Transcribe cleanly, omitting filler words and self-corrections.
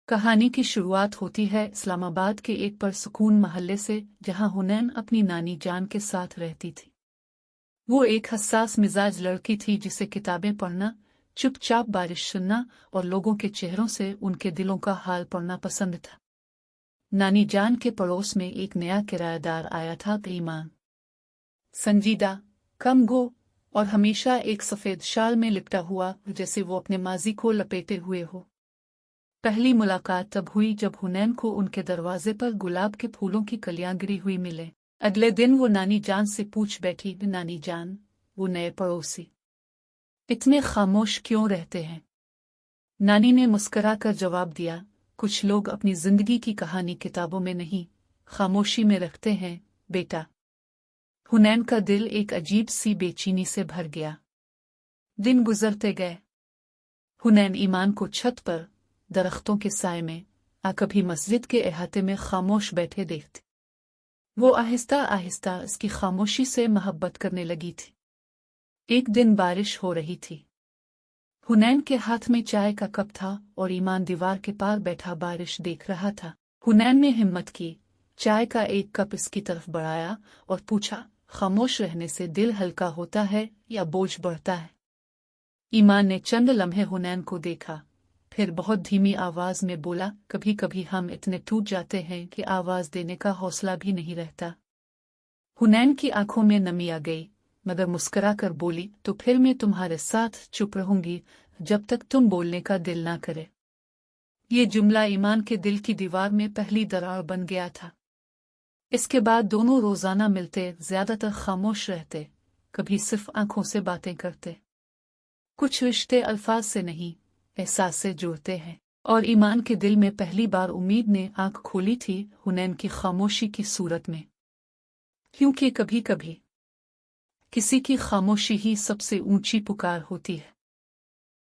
कहानी की शुरुआत होती है इस्लामाबाद के एक पुरसुकून मोहल्ले से, जहां हुनैन अपनी नानी जान के साथ रहती थी। वो एक हसास मिजाज लड़की थी जिसे किताबें पढ़ना, चुपचाप बारिश सुनना और लोगों के चेहरों से उनके दिलों का हाल पढ़ना पसंद था। नानी जान के पड़ोस में एक नया किराएदार आया था। ईमान संजीदा, कम गो और हमेशा एक सफ़ेद शाल में लिपटा हुआ, जैसे वो अपने माजी को लपेटे हुए हो। पहली मुलाकात तब हुई जब हुनैन को उनके दरवाजे पर गुलाब के फूलों की कलियां गिरी हुई मिले। अगले दिन वो नानी जान से पूछ बैठी, नानी जान, वो नए पड़ोसी इतने खामोश क्यों रहते हैं? नानी ने मुस्कुराकर जवाब दिया, कुछ लोग अपनी जिंदगी की कहानी किताबों में नहीं, खामोशी में रखते हैं बेटा। हुनैन का दिल एक अजीब सी बेचैनी से भर गया। दिन गुजरते गए। हुनैन ईमान को छत पर दरख्तों के साए में कभी मस्जिद के अहाते में खामोश बैठे देखती। वो आहिस्ता आहिस्ता इसकी खामोशी से मोहब्बत करने लगी थी। एक दिन बारिश हो रही थी। हुनैन के हाथ में चाय का कप था और ईमान दीवार के पार बैठा बारिश देख रहा था। हुनैन ने हिम्मत की, चाय का एक कप इसकी तरफ बढ़ाया और पूछा, खामोश रहने से दिल हल्का होता है या बोझ बढ़ता है? ईमान ने चंद लम्हे हुनैन को देखा, फिर बहुत धीमी आवाज में बोला, कभी कभी हम इतने टूट जाते हैं कि आवाज देने का हौसला भी नहीं रहता। हुनैन की आंखों में नमी आ गई, मगर मुस्कुरा कर बोली, तो फिर मैं तुम्हारे साथ चुप रहूंगी जब तक तुम बोलने का दिल ना करे। ये जुमला ईमान के दिल की दीवार में पहली दरार बन गया था। इसके बाद दोनों रोजाना मिलते, ज्यादातर खामोश रहते, कभी सिर्फ आंखों से बातें करते। कुछ रिश्ते अल्फाज से नहीं, एहसास से जुड़ते हैं, और ईमान के दिल में पहली बार उम्मीद ने आंख खोली थी हुनैन की खामोशी की सूरत में। क्योंकि कभी कभी किसी की खामोशी ही सबसे ऊंची पुकार होती है।